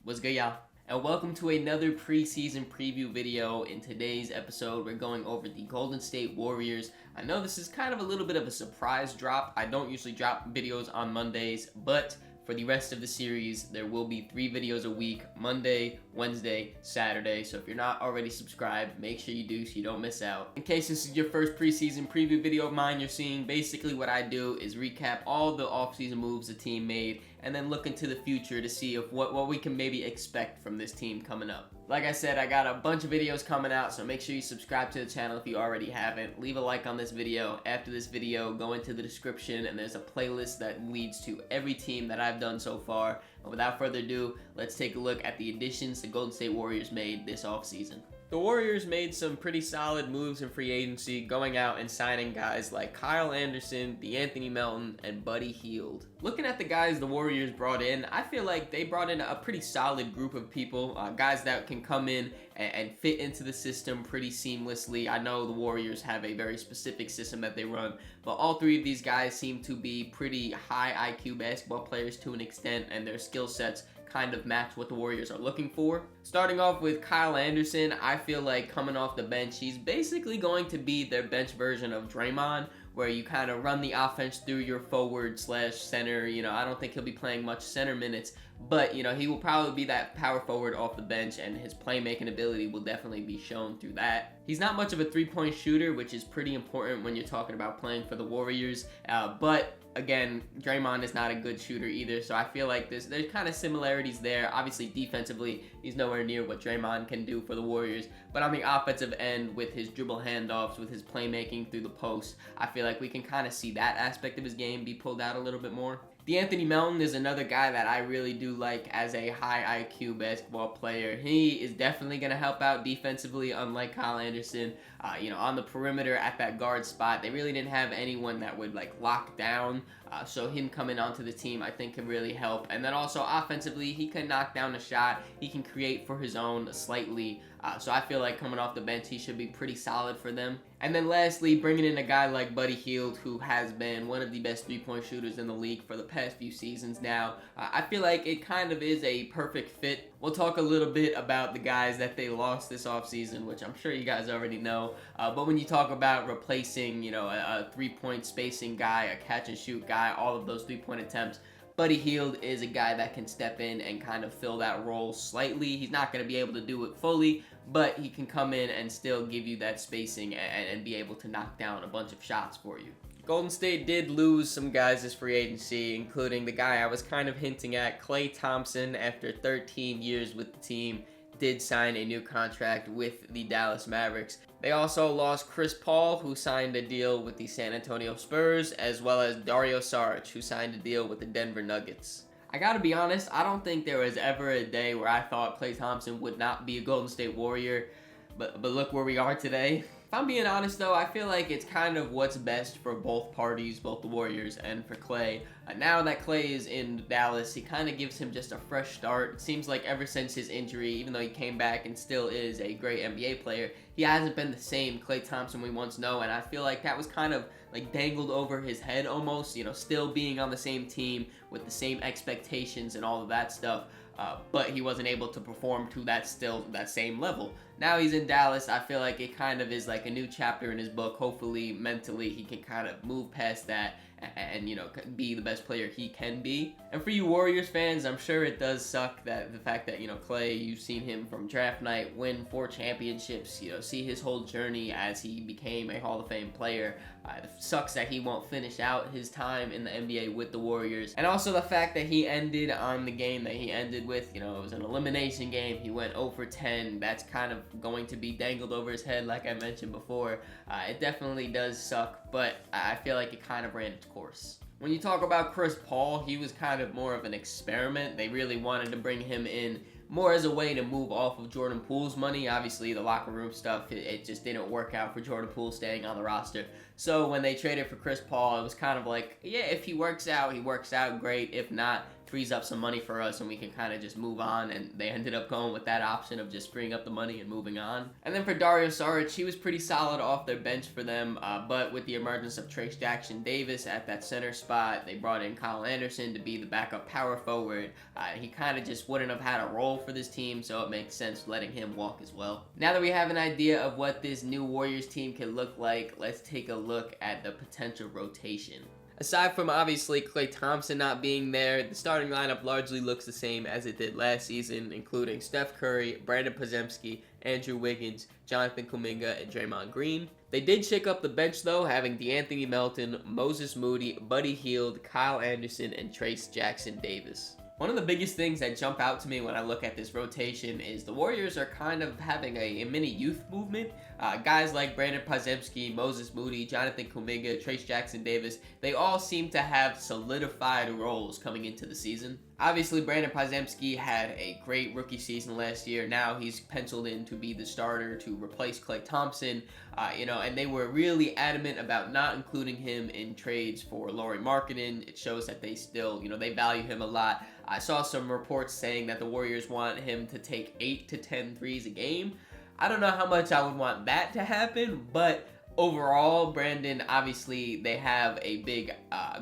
What's good, y'all? And welcome to another preseason preview video. In today's episode, we're going over the Golden State Warriors. I know this is kind of a little bit of a surprise drop. I don't usually drop videos on Mondays, but for the rest of the series, there will be 3 videos a week, Monday, Wednesday, Saturday. So if you're not already subscribed, make sure you do so you don't miss out. In case this is your first preseason preview video of mine you're seeing, basically what I do is recap all the offseason moves the team made and then look into the future to see if what we can maybe expect from this team coming up. Like I said, I got a bunch of videos coming out, so make sure you subscribe to the channel if you already haven't. Leave a like on this video. After this video, go into the description and there's a playlist that leads to every team that I've done so far. And without further ado, let's take a look at the additions the Golden State Warriors made this offseason. The Warriors made some pretty solid moves in free agency, going out and signing guys like Kyle Anderson, Anthony Melton, and Buddy Hield. Looking at the guys the Warriors brought in, I feel like they brought in a pretty solid group of people, guys that can come in and fit into the system pretty seamlessly. I know the Warriors have a very specific system that they run, but all 3 of these guys seem to be pretty high IQ basketball players to an extent, and their skill sets kind of match what the Warriors are looking for. Starting off with Kyle Anderson, I feel like coming off the bench, he's basically going to be their bench version of Draymond, where you kind of run the offense through your forward slash center. I don't think he'll be playing much center minutes, but he will probably be that power forward off the bench, and his playmaking ability will definitely be shown through that. He's not much of a three-point shooter, which is pretty important when you're talking about playing for the Warriors, but again, Draymond is not a good shooter either, so I feel like there's kind of similarities there. Obviously, defensively, he's nowhere near what Draymond can do for the Warriors, but on the offensive end, with his dribble handoffs, with his playmaking through the post, I feel like we can kind of see that aspect of his game be pulled out a little bit more. Anthony Melton is another guy that I really do like as a high IQ basketball player. He is definitely going to help out defensively, unlike Kyle Anderson. On the perimeter at that guard spot, they really didn't have anyone that would lock down. So him coming onto the team, I think, can really help. And then also offensively, he can knock down a shot. He can create for his own slightly. So I feel like coming off the bench, he should be pretty solid for them. And then lastly, bringing in a guy like Buddy Hield, who has been one of the best three-point shooters in the league for the past few seasons now. I feel like it kind of is a perfect fit. We'll talk a little bit about the guys that they lost this offseason, which I'm sure you guys already know. But when you talk about replacing, a three-point spacing guy, a catch-and-shoot guy, all of those three-point attempts, Buddy Hield is a guy that can step in and kind of fill that role slightly. He's not going to be able to do it fully, but he can come in and still give you that spacing and be able to knock down a bunch of shots for you. Golden State did lose some guys this free agency, including the guy I was kind of hinting at, Klay Thompson. After 13 years with the team, did sign a new contract with the Dallas Mavericks. They also lost Chris Paul, who signed a deal with the San Antonio Spurs, as well as Dario Saric, who signed a deal with the Denver Nuggets. I gotta be honest, I don't think there was ever a day where I thought Klay Thompson would not be a Golden State Warrior, but look where we are today. If I'm being honest though, I feel like it's kind of what's best for both parties, both the Warriors and for Klay. Now that Klay is in Dallas, he kind of gives him just a fresh start. It seems like ever since his injury, even though he came back and still is a great NBA player, he hasn't been the same Klay Thompson we once know, and I feel like that was kind of dangled over his head almost, still being on the same team with the same expectations and all of that stuff. But he wasn't able to perform to that same level. Now he's in Dallas. I feel like it kind of is like a new chapter in his book. Hopefully, mentally, he can kind of move past that and be the best player he can be. And for you Warriors fans, I'm sure it does suck that the fact that Klay, you've seen him from draft night win 4 championships, see his whole journey as he became a Hall of Fame player. It sucks that he won't finish out his time in the NBA with the Warriors. And also the fact that he ended on the game that he ended with, it was an elimination game. He went 0 for 10. That's kind of going to be dangled over his head, like I mentioned before. It definitely does suck, but I feel like it kind of ran its course. When you talk about Chris Paul, he was kind of more of an experiment. They really wanted to bring him in more as a way to move off of Jordan Poole's money. Obviously, the locker room stuff, it just didn't work out for Jordan Poole staying on the roster. So when they traded for Chris Paul, it was kind of like, yeah, if he works out, great. If not, frees up some money for us and we can kind of just move on, and they ended up going with that option of just freeing up the money and moving on. And then for Dario Saric, he was pretty solid off their bench for them, but with the emergence of Trace Jackson Davis at that center spot, they brought in Kyle Anderson to be the backup power forward. He kind of just wouldn't have had a role for this team, so it makes sense letting him walk as well. Now that we have an idea of what this new Warriors team can look like, let's take a look at the potential rotation. Aside from obviously Klay Thompson not being there, the starting lineup largely looks the same as it did last season, including Steph Curry, Brandon Podziemski, Andrew Wiggins, Jonathan Kuminga, and Draymond Green. They did shake up the bench though, having DeAnthony Melton, Moses Moody, Buddy Hield, Kyle Anderson, and Trace Jackson Davis. One of the biggest things that jump out to me when I look at this rotation is the Warriors are kind of having a mini youth movement. Guys like Brandon Podziemski, Moses Moody, Jonathan Kuminga, Trace Jackson Davis, they all seem to have solidified roles coming into the season. Obviously, Brandon Podziemski had a great rookie season last year. Now he's penciled in to be the starter to replace Klay Thompson, and they were really adamant about not including him in trades for Lauri Markkanen. It shows that they still, they value him a lot. I saw some reports saying that the Warriors want him to take 8 to 10 threes a game. I don't know how much I would want that to happen, but overall, Brandon, obviously, they have a big,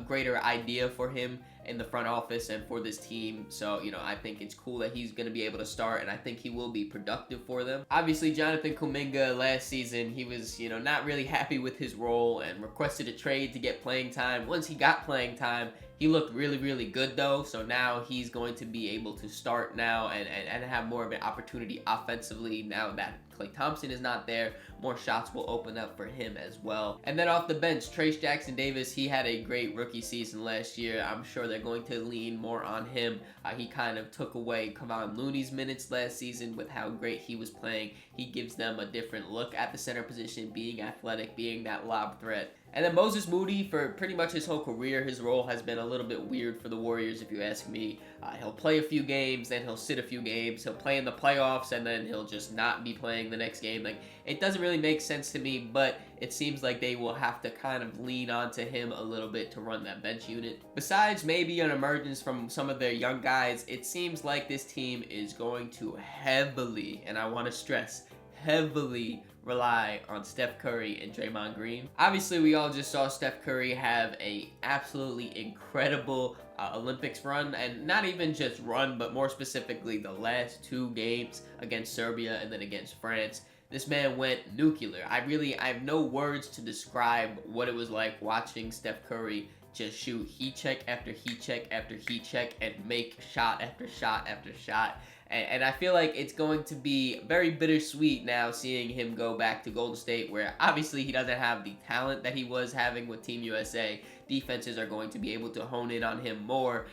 greater idea for him in the front office and for this team. So, I think it's cool that he's going to be able to start, and I think he will be productive for them. Obviously, Jonathan Kuminga last season, he was, not really happy with his role and requested a trade to get playing time. Once he got playing time, he looked really, really good though, so now he's going to be able to start now and have more of an opportunity offensively now that Klay Thompson is not there. More shots will open up for him as well. And then off the bench, Trace Jackson Davis, he had a great rookie season last year. I'm sure they're going to lean more on him. He kind of took away Kevon Looney's minutes last season with how great he was playing. He gives them a different look at the center position, being athletic, being that lob threat. And then Moses Moody, for pretty much his whole career, his role has been a little bit weird for the Warriors, if you ask me. He'll play a few games, then he'll sit a few games. He'll play in the playoffs, and then he'll just not be playing the next game. It doesn't really make sense to me, but it seems like they will have to kind of lean onto him a little bit to run that bench unit. Besides maybe an emergence from some of their young guys, it seems like this team is going to heavily, and I want to stress, heavily rely on Steph Curry and Draymond Green. Obviously, we all just saw Steph Curry have a absolutely incredible Olympics run, and not even just run, but more specifically the last 2 games against Serbia and then against France. This man went nuclear. I have no words to describe what it was like watching Steph Curry just shoot heat check after heat check after heat check and make shot after shot after shot. And I feel like it's going to be very bittersweet now seeing him go back to Golden State, where obviously he doesn't have the talent that he was having with Team USA. Defenses are going to be able to hone in on him more.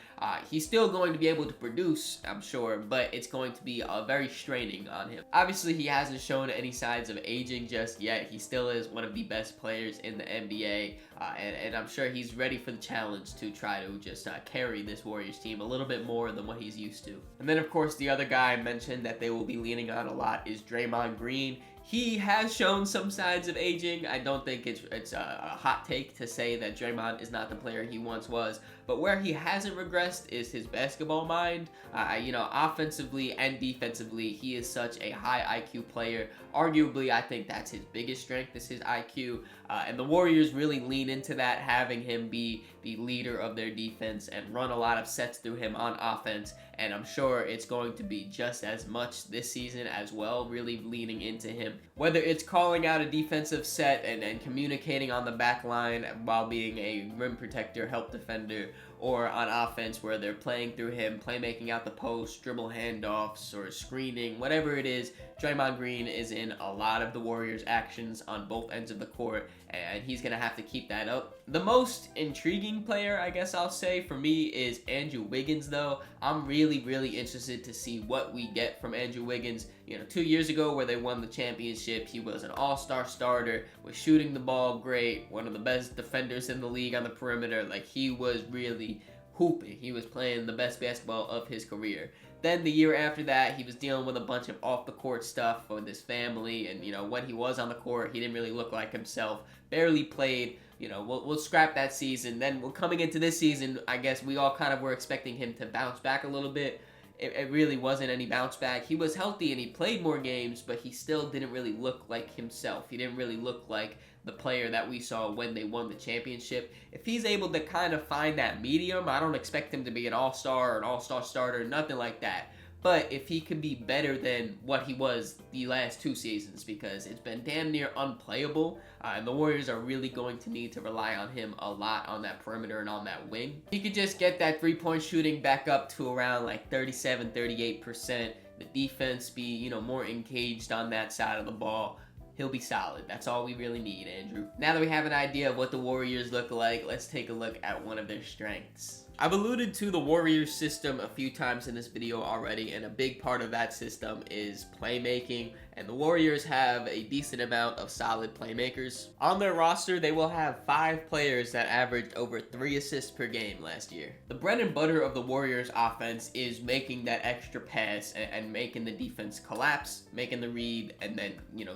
He's still going to be able to produce, I'm sure, but it's going to be very straining on him. Obviously, he hasn't shown any signs of aging just yet. He still is one of the best players in the NBA, and I'm sure he's ready for the challenge to try to just carry this Warriors team a little bit more than what he's used to. And then, of course, the other guy I mentioned that they will be leaning on a lot is Draymond Green. He has shown some signs of aging. I don't think it's a hot take to say that Draymond is not the player he once was, but where he hasn't regressed is his basketball mind. Offensively and defensively, he is such a high IQ player. Arguably, I think that's his biggest strength is his IQ, and the Warriors really lean into that, having him be the leader of their defense and run a lot of sets through him on offense, and I'm sure it's going to be just as much this season as well, really leaning into him. Whether it's calling out a defensive set and communicating on the back line while being a rim protector, help defender, or on offense where they're playing through him, playmaking out the post, dribble handoffs, or screening, whatever it is, Draymond Green is in a lot of the Warriors' actions on both ends of the court, and he's going to have to keep that up. The most intriguing player, I guess I'll say, for me is Andrew Wiggins, though. I'm really, really interested to see what we get from Andrew Wiggins. 2 years ago where they won the championship, he was an all-star starter, was shooting the ball great, one of the best defenders in the league on the perimeter. He was really, hooping. He was playing the best basketball of his career. Then the year after that, he was dealing with a bunch of off-the-court stuff with his family, and, when he was on the court, he didn't really look like himself, barely played. We'll scrap that season. Then coming into this season, I guess we all kind of were expecting him to bounce back a little bit. It really wasn't any bounce back. He was healthy and he played more games, but he still didn't really look like himself. He didn't really look like the player that we saw when they won the championship. If he's able to kind of find that medium, I don't expect him to be an all-star or an all-star starter, nothing like that. But if he could be better than what he was the last 2 seasons, because it's been damn near unplayable, and the Warriors are really going to need to rely on him a lot on that perimeter and on that wing. He could just get that three-point shooting back up to around like 37-38%. The defense be, more engaged on that side of the ball. He'll be solid. That's all we really need, Andrew. Now that we have an idea of what the Warriors look like, let's take a look at one of their strengths. I've alluded to the Warriors system a few times in this video already, and a big part of that system is playmaking, and the Warriors have a decent amount of solid playmakers. On their roster, they will have 5 players that averaged over 3 assists per game last year. The bread and butter of the Warriors offense is making that extra pass and making the defense collapse, making the read, and then,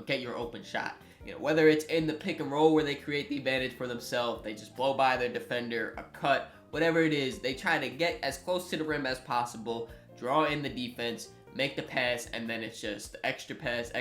get your open shot. Whether it's in the pick and roll where they create the advantage for themselves, they just blow by their defender, a cut, whatever it is, they try to get as close to the rim as possible, draw in the defense, make the pass, and then it's just extra pass,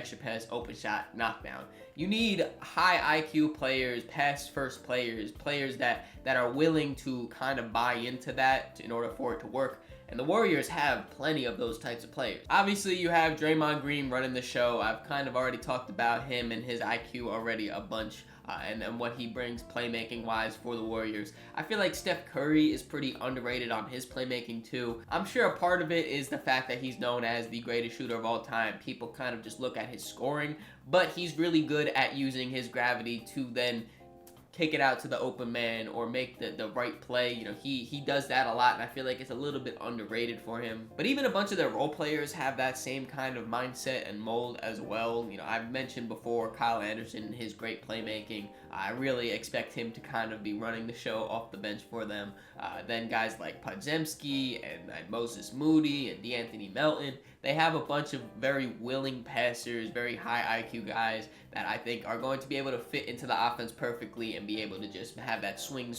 open shot, knockdown. You need high IQ players, pass first players, players that are willing to kind of buy into that in order for it to work. And the Warriors have plenty of those types of players. Obviously, you have Draymond Green running the show. I've kind of already talked about him and his IQ already a bunch. And what he brings playmaking-wise for the Warriors. I feel like Steph Curry is pretty underrated on his playmaking too. I'm sure a part of it is the fact that he's known as the greatest shooter of all time. People kind of just look at his scoring, but he's really good at using his gravity to then kick it out to the open man or make the right play. He does that a lot, and I feel like it's a little bit underrated for him. But even a bunch of their role players have that same kind of mindset and mold as well. I've mentioned before Kyle Anderson and his great playmaking. I really expect him to kind of be running the show off the bench for them. Then guys like Podziemski and Moses Moody and DeAnthony Melton, they have a bunch of very willing passers, very high IQ guys that I think are going to be able to fit into the offense perfectly and be able to just have that swing,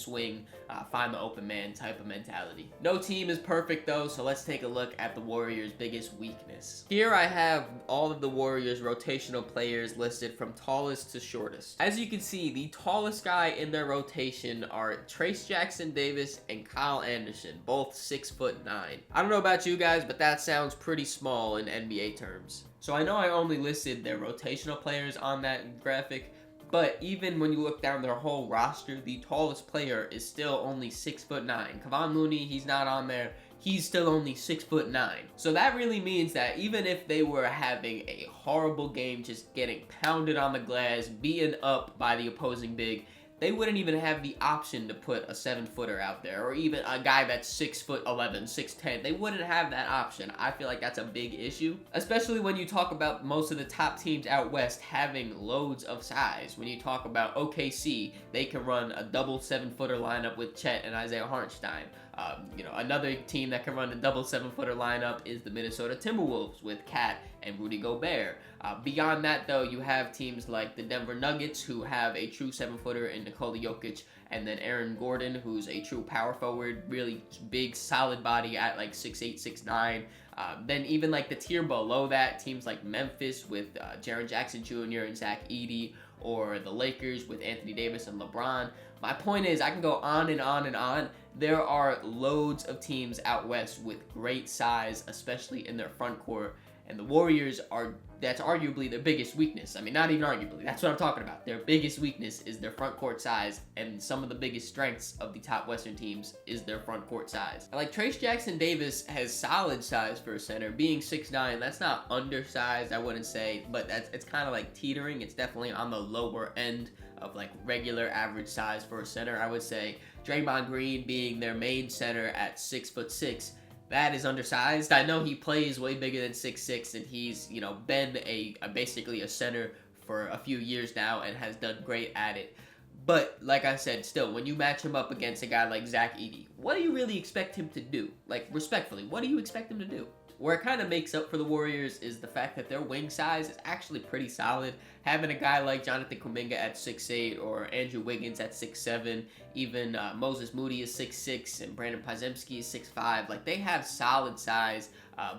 find the open man type of mentality. No team is perfect though, so let's take a look at the Warriors' biggest weakness. Here I have all of the Warriors' rotational players listed from tallest to shortest. As you can see, the tallest guy in their rotation are Trayce Jackson-Davis and Kyle Anderson, both 6'9". I don't know about you guys, but that sounds pretty small in NBA terms. So I know I only listed their rotational players on that graphic, but even when you look down their whole roster, the tallest player is still only 6'9". Kevon Looney, he's not on there. He's still only 6'9". So that really means that even if they were having a horrible game, just getting pounded on the glass, beaten up by the opposing big, they wouldn't even have the option to put a 7-footer out there, or even a guy that's 6'11", 6'10". They wouldn't have that option. I feel like that's a big issue, especially when you talk about most of the top teams out west having loads of size. When you talk about OKC, they can run a double 7-footer lineup with Chet and Isaiah Hartenstein. Another team that can run a double 7-footer lineup is the Minnesota Timberwolves with Cat and Rudy Gobert. Beyond that, though, you have teams like the Denver Nuggets, who have a true 7-footer in Nikola Jokic, and then Aaron Gordon, who's a true power forward, really big, solid body at like 6'8", 6'9". Then even like the tier below that, teams like Memphis with Jaren Jackson Jr. and Zach Edey, or the Lakers with Anthony Davis and LeBron. My point is, I can go on and on and on. There are loads of teams out west with great size, especially in their front court, and the Warriors that's arguably their biggest weakness. I mean, not even arguably, that's what I'm talking about. Their biggest weakness is their front court size, and some of the biggest strengths of the top Western teams is their front court size. Like, Trayce Jackson-Davis has solid size for a center. Being 6'9", that's not undersized, I wouldn't say, but it's kind of like teetering. It's definitely on the lower end of like regular average size for a center, I would say. Draymond Green being their main center at 6'6", that is undersized. I know he plays way bigger than 6'6", and he's, been basically a center for a few years now and has done great at it. But like I said, still, when you match him up against a guy like Zach Edey, what do you really expect him to do? Like, respectfully, what do you expect him to do? Where it kind of makes up for the Warriors is the fact that their wing size is actually pretty solid. Having a guy like Jonathan Kuminga at 6'8", or Andrew Wiggins at 6'7", even Moses Moody is 6'6", and Brandon Podziemski is 6'5". Like, they have solid size.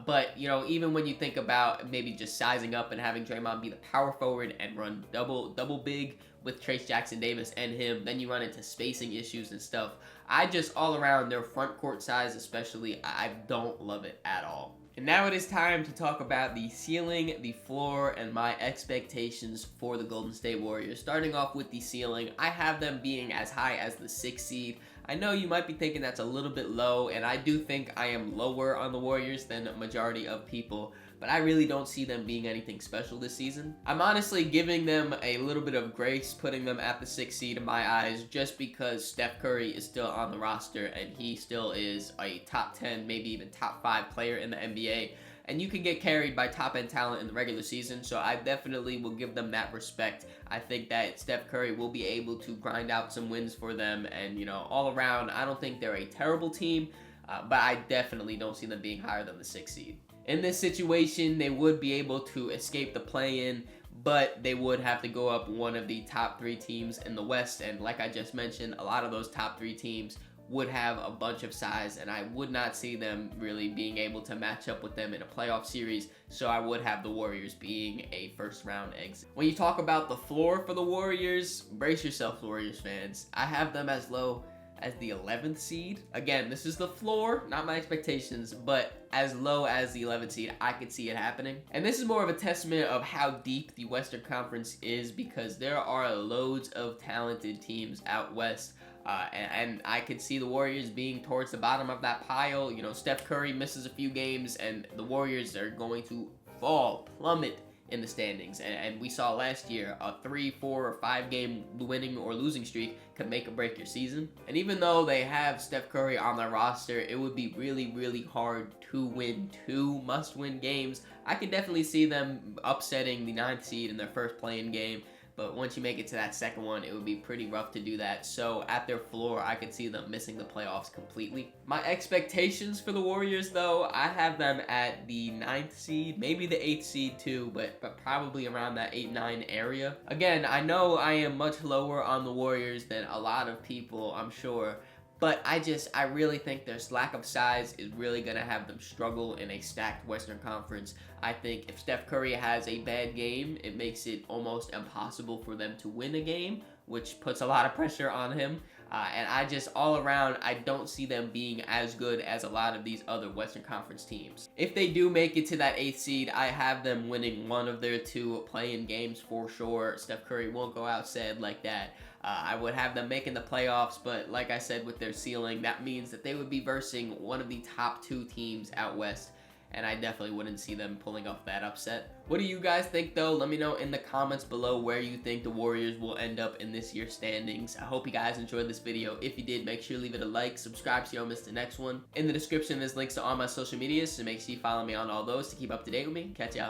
But, you know, even when you think about maybe just sizing up and having Draymond be the power forward and run double big with Trace Jackson Davis and him, then you run into spacing issues and stuff. I just, all around, their front court size especially, I don't love it at all. And now it is time to talk about the ceiling, the floor, and my expectations for the Golden State Warriors. Starting off with the ceiling, I have them being as high as the 6th seed. I know you might be thinking that's a little bit low, and I do think I am lower on the Warriors than a majority of people, but I really don't see them being anything special this season. I'm honestly giving them a little bit of grace, putting them at the 6th seed in my eyes, just because Steph Curry is still on the roster, and he still is a top 10, maybe even top 5 player in the NBA. And you can get carried by top-end talent in the regular season, so I definitely will give them that respect. I think that Steph Curry will be able to grind out some wins for them, and, you know, all around, I don't think they're a terrible team, but I definitely don't see them being higher than the 6th seed. In this situation, they would be able to escape the play-in, but they would have to go up one of the top 3 teams in the West, and like I just mentioned, a lot of those top 3 teams would have a bunch of size, and I would not see them really being able to match up with them in a playoff series, so I would have the Warriors being a first-round exit. When you talk about the floor for the Warriors, brace yourself, Warriors fans. I have them as low as the 11th seed. Again, this is the floor, not my expectations, but as low as the 11th seed, I could see it happening. And this is more of a testament of how deep the Western Conference is, because there are loads of talented teams out west. And I could see the Warriors being towards the bottom of that pile. You know, Steph Curry misses a few games, and the Warriors are going to plummet in the standings. And we saw last year a 3, 4, or 5 game winning or losing streak could make or break your season. And even though they have Steph Curry on their roster, it would be really, really hard to win 2 must-win games. I could definitely see them upsetting the 9th seed in their first play-in game. But once you make it to that second one, it would be pretty rough to do that. So at their floor, I could see them missing the playoffs completely. My expectations for the Warriors, though, I have them at the 9th seed, maybe the 8th seed too, but probably around that 8-9 area. Again, I know I am much lower on the Warriors than a lot of people, I'm sure. But I really think their lack of size is really going to have them struggle in a stacked Western Conference. I think if Steph Curry has a bad game, it makes it almost impossible for them to win a game, which puts a lot of pressure on him. And all around, I don't see them being as good as a lot of these other Western Conference teams. If they do make it to that 8th seed, I have them winning one of their 2 play-in games for sure. Steph Curry won't go out sad like that. I would have them making the playoffs, but like I said, with their ceiling, that means that they would be versing one of the top 2 teams out west, and I definitely wouldn't see them pulling off that upset. What do you guys think, though? Let me know in the comments below where you think the Warriors will end up in this year's standings. I hope you guys enjoyed this video. If you did, make sure to leave it a like, subscribe so you don't miss the next one. In the description, there's links to all my social medias, so make sure you follow me on all those to keep up to date with me. Catch y'all.